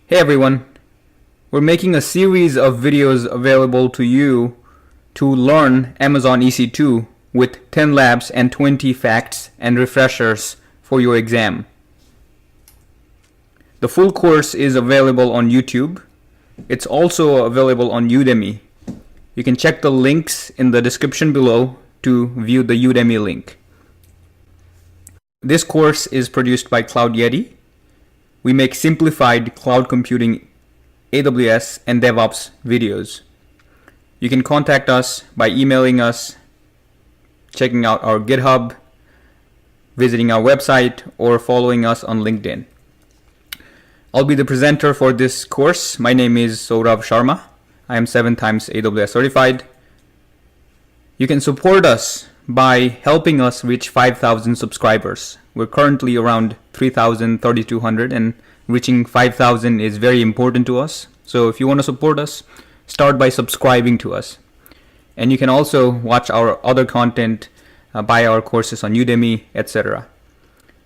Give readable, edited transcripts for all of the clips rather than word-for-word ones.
Hey everyone, we're making a series of videos available to you to learn Amazon EC2 with 10 labs and 20 facts and refreshers for your exam. The full course is available on YouTube. It's also available on Udemy. You can check the links in the description below to view the Udemy link. This course is produced by CloudYeti. We make simplified cloud computing, AWS, and DevOps videos. You can contact us by emailing us, checking out our GitHub, visiting our website, or following us on LinkedIn. I'll be the presenter for this course. My name is Saurav Sharma. I am 7 times AWS certified. You can support us by helping us reach 5,000 subscribers. We're currently around 3,200 and reaching 5,000 is very important to us. So if you want to support us, start by subscribing to us. And you can also watch our other content, buy our courses on Udemy, etc.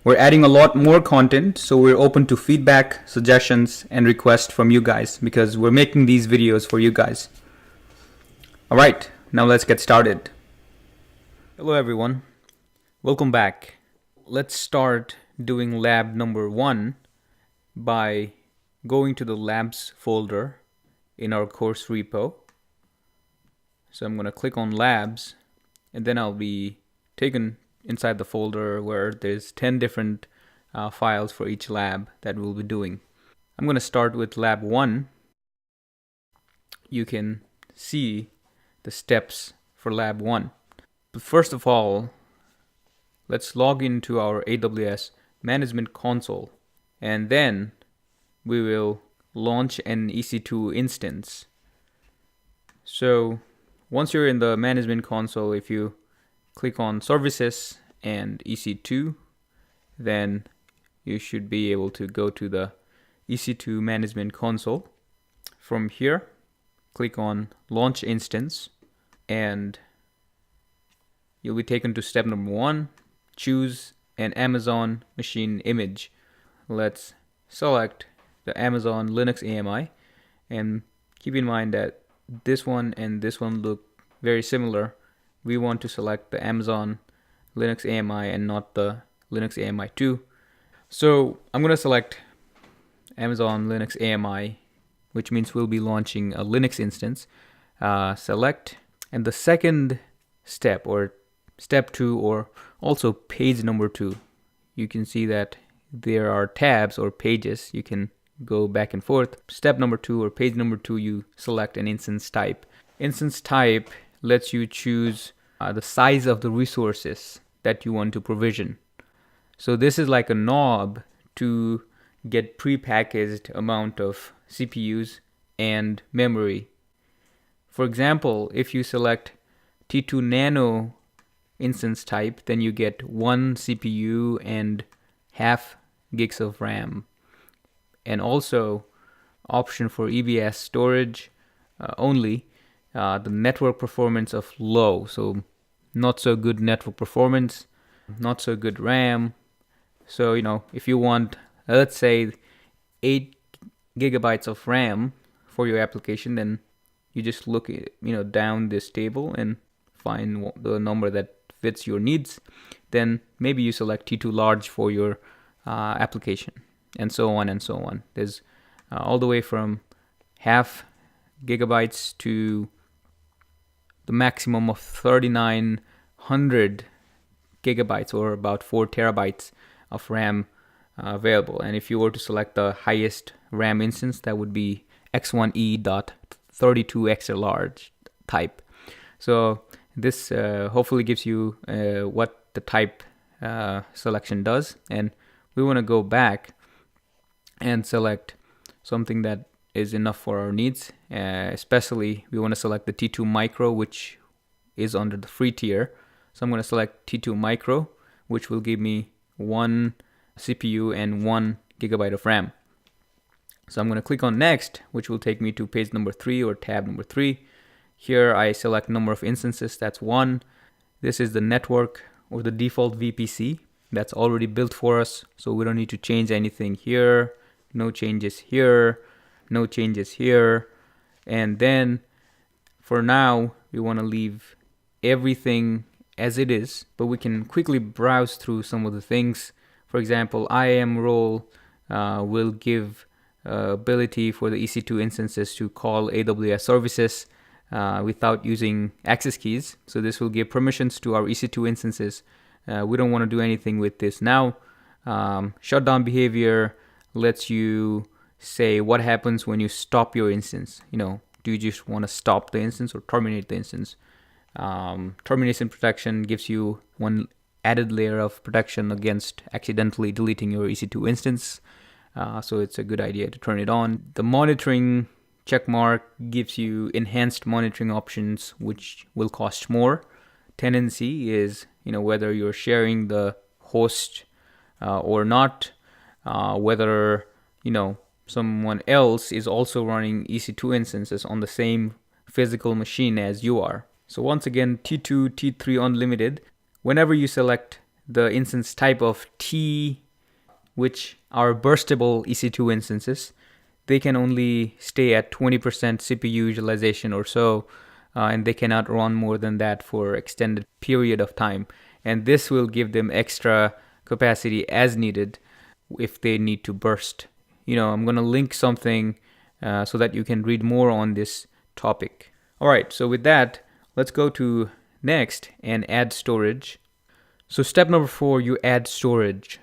We're adding a lot more content, so we're open to feedback, suggestions, and requests from you guys because we're making these videos for you guys. All right, now let's get started. Hello everyone, welcome back. Let's start doing lab number 1 by going to the labs folder in our course repo. So I'm going to click on labs and then I'll be taken inside the folder where there's 10 different files for each lab that we'll be doing. I'm going to start with lab 1. You can see the steps for lab 1. But first of all, let's log into our AWS Management Console and then we will launch an EC2 instance. So once you're in the Management Console, if you click on Services and EC2, then you should be able to go to the EC2 Management Console. From here, click on Launch Instance and you'll be taken to step number 1. Choose an Amazon machine image. Let's select the Amazon Linux AMI and keep in mind that this one and this one look very similar. We want to select the Amazon Linux AMI and not the Linux AMI 2. So I'm going to select Amazon Linux AMI, which means we'll be launching a Linux instance. Select, and the second step or step 2 or also page number 2, you can see that there are tabs or pages. You can go back and forth. Step number 2 or page number 2, you select an instance type. Instance type lets you choose the size of the resources that you want to provision. So this is like a knob to get pre-packaged amount of CPUs and memory. For example, if you select T2 Nano instance type, then you get 1 CPU and half gigs of RAM. And also option for EBS storage only. The network performance of low, so not so good network performance, not so good RAM. So if you want, let's say 8 gigabytes of RAM for your application, then you just look down this table and find the number that fits your needs. Then maybe you select T2 large for your application, and so on and so on. There's all the way from half gigabytes to the maximum of 3,900 gigabytes or about 4 terabytes of RAM available. And if you were to select the highest RAM instance, that would be X1E.32 extra large type. So this hopefully gives you what the type selection does. And we want to go back and select something that is enough for our needs. Especially we want to select the T2 Micro, which is under the free tier. So I'm going to select T2 Micro, which will give me 1 CPU and 1 gigabyte of RAM. So I'm going to click on Next, which will take me to page number 3 or tab number 3. Here I select number of instances, that's 1. This is the network or the default VPC that's already built for us, so we don't need to change anything here. No changes here. no changes here. And then for now, we want to leave everything as it is, but we can quickly browse through some of the things. For example, IAM role will give ability for the EC2 instances to call AWS services without using access keys. So this will give permissions to our EC2 instances. We don't want to do anything with this now. Shutdown behavior lets you say what happens when you stop your instance. Do you just want to stop the instance or terminate the instance? Termination protection gives you one added layer of protection against accidentally deleting your EC2 instance. So it's a good idea to turn it on. The monitoring checkmark gives you enhanced monitoring options, which will cost more. Tenancy is, whether you're sharing the host or not, whether, someone else is also running EC2 instances on the same physical machine as you are. So once again, T2, T3 unlimited. Whenever you select the instance type of T, which are burstable EC2 instances, they can only stay at 20% CPU utilization or so, and they cannot run more than that for extended period of time. And this will give them extra capacity as needed if they need to burst. I'm going to link something so that you can read more on this topic. All right, so with that, let's go to next and add storage. So step number 4, you add storage.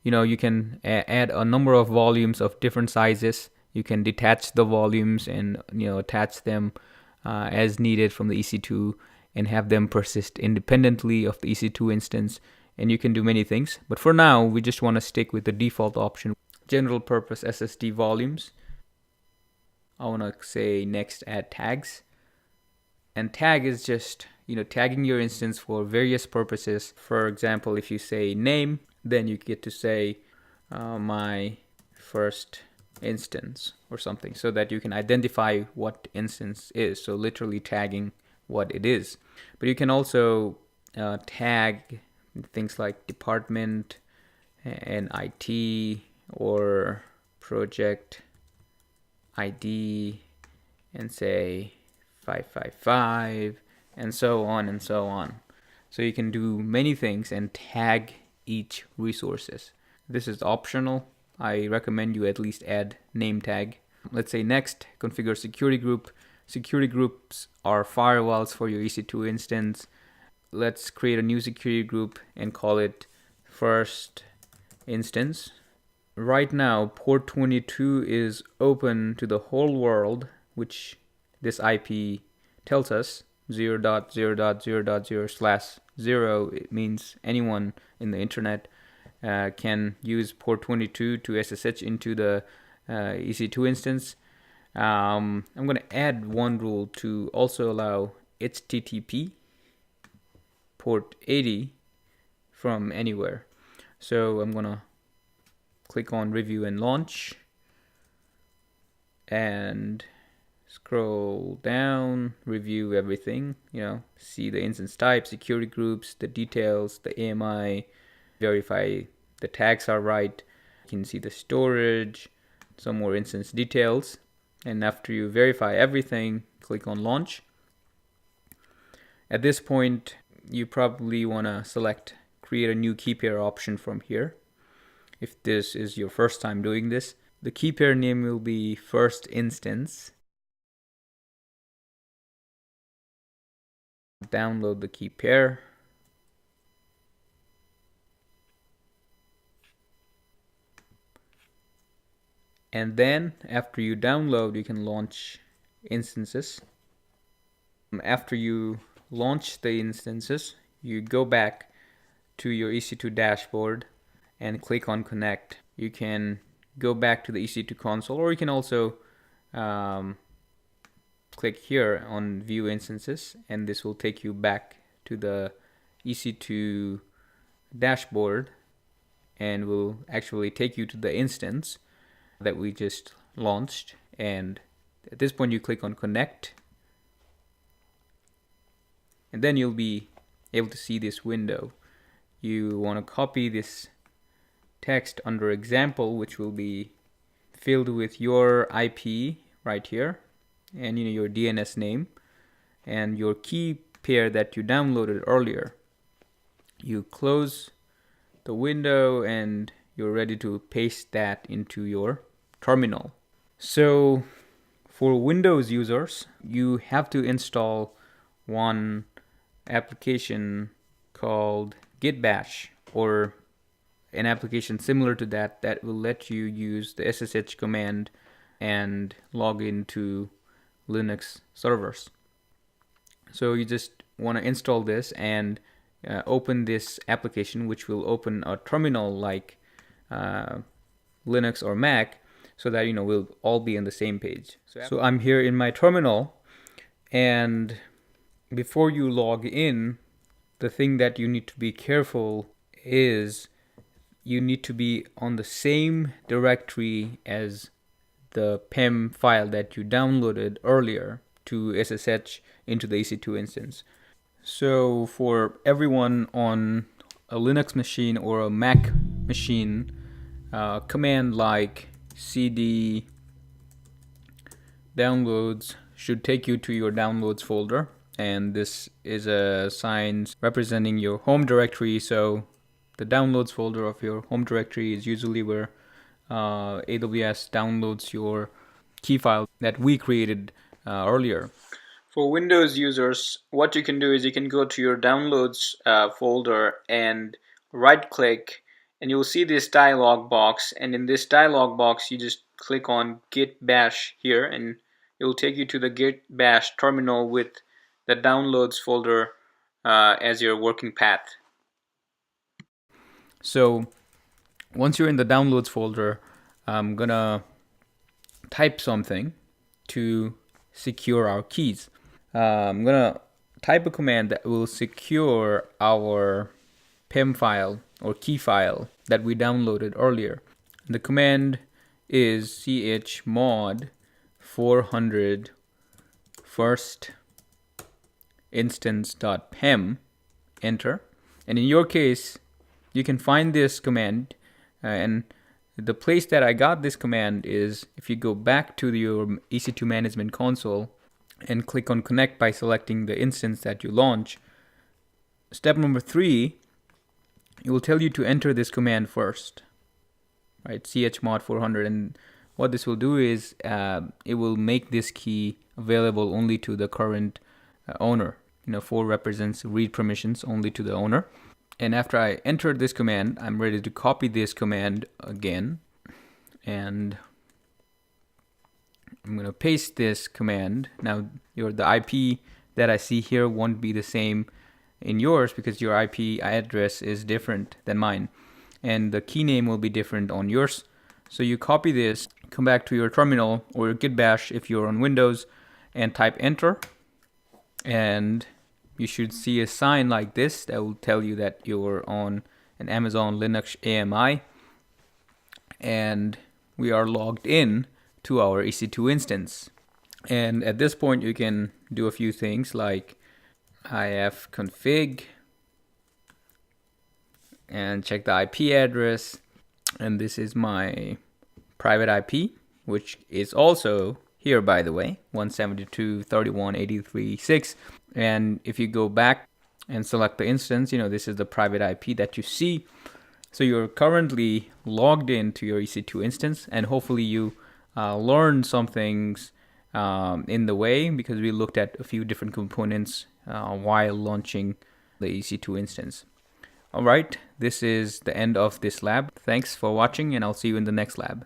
You can add a number of volumes of different sizes. You can detach the volumes and attach them as needed from the EC2 and have them persist independently of the EC2 instance. And you can do many things. But for now, we just want to stick with the default option, general purpose SSD volumes. I want to say next add tags. And tag is just tagging your instance for various purposes. For example, if you say name, then you get to say my first instance or something, so that you can identify what instance is. So literally tagging what it is. But you can also tag things like department and IT or project ID and say 555 and so on and so on. So you can do many things and tag each resources. This is optional. I recommend you at least add name tag. Let's say next, configure security group. Security groups are firewalls for your EC2 instance. Let's create a new security group and call it first instance. Right now, port 22 is open to the whole world, which this IP tells us. 0.0.0.0/0. It means anyone in the internet can use port 22 to SSH into the EC2 instance. I'm going to add one rule to also allow HTTP port 80 from anywhere. So I'm going to click on review and launch and scroll down, review everything, see the instance type, security groups, the details, the AMI, verify the tags are right. You can see the storage, some more instance details. And after you verify everything, click on launch. At this point, you probably want to select create a new key pair option from here. If this is your first time doing this, the key pair name will be first instance. Download the key pair. And then after you download, you can launch instances. After you launch the instances, you go back to your EC2 dashboard and click on connect. You can go back to the EC2 console, or you can also click here on view instances, and this will take you back to the EC2 dashboard and will actually take you to the instance that we just launched. And at this point you click on connect, and then you'll be able to see this window. You want to copy this text under example, which will be filled with your IP right here, and your DNS name and your key pair that you downloaded earlier. You close the window and you're ready to paste that into your terminal. So for Windows users, you have to install one application called Git Bash, or an application similar to that will let you use the SSH command and log into Linux servers. So you just want to install this and open this application, which will open a terminal like Linux or Mac, so that we'll all be on the same page. So I'm here in my terminal, and before you log in, the thing that you need to be careful is you need to be on the same directory as the PEM file that you downloaded earlier to SSH into the EC2 instance. So for everyone on a Linux machine or a Mac machine, command like cd downloads should take you to your downloads folder, and this is a sign representing your home directory. So the downloads folder of your home directory is usually where AWS downloads your key file that we created earlier. For Windows users, what you can do is you can go to your downloads folder and right click, and you'll see this dialog box, and in this dialog box you just click on Git Bash here, and it will take you to the Git Bash terminal with the downloads folder as your working path. So once you're in the downloads folder, I'm gonna type something to secure our keys. I'm gonna type a command that will secure our PEM file or key file that we downloaded earlier. The command is chmod 400 first instance.pem, enter. And in your case, you can find this command, and the place that I got this command is if you go back to your EC2 management console and click on connect by selecting the instance that you launch. Step number 3, it will tell you to enter this command first, right? chmod 400, and what this will do is it will make this key available only to the current owner. 4 represents read permissions only to the owner. And after I entered this command, I'm ready to copy this command again, and I'm going to paste this command. Now, the IP that I see here won't be the same in yours because your IP address is different than mine, and the key name will be different on yours. So you copy this, come back to your terminal or your Git Bash if you're on Windows, and type enter, and you should see a sign like this that will tell you that you're on an Amazon Linux AMI, and we are logged in to our EC2 instance. And at this point, you can do a few things like ifconfig and check the IP address. And this is my private IP, which is also here, by the way, 172.31.83.6. And if you go back and select the instance, this is the private IP that you see. So you're currently logged into your EC2 instance, and hopefully you learned some things in the way, because we looked at a few different components while launching the EC2 instance. All right, this is the end of this lab. Thanks for watching, and I'll see you in the next lab.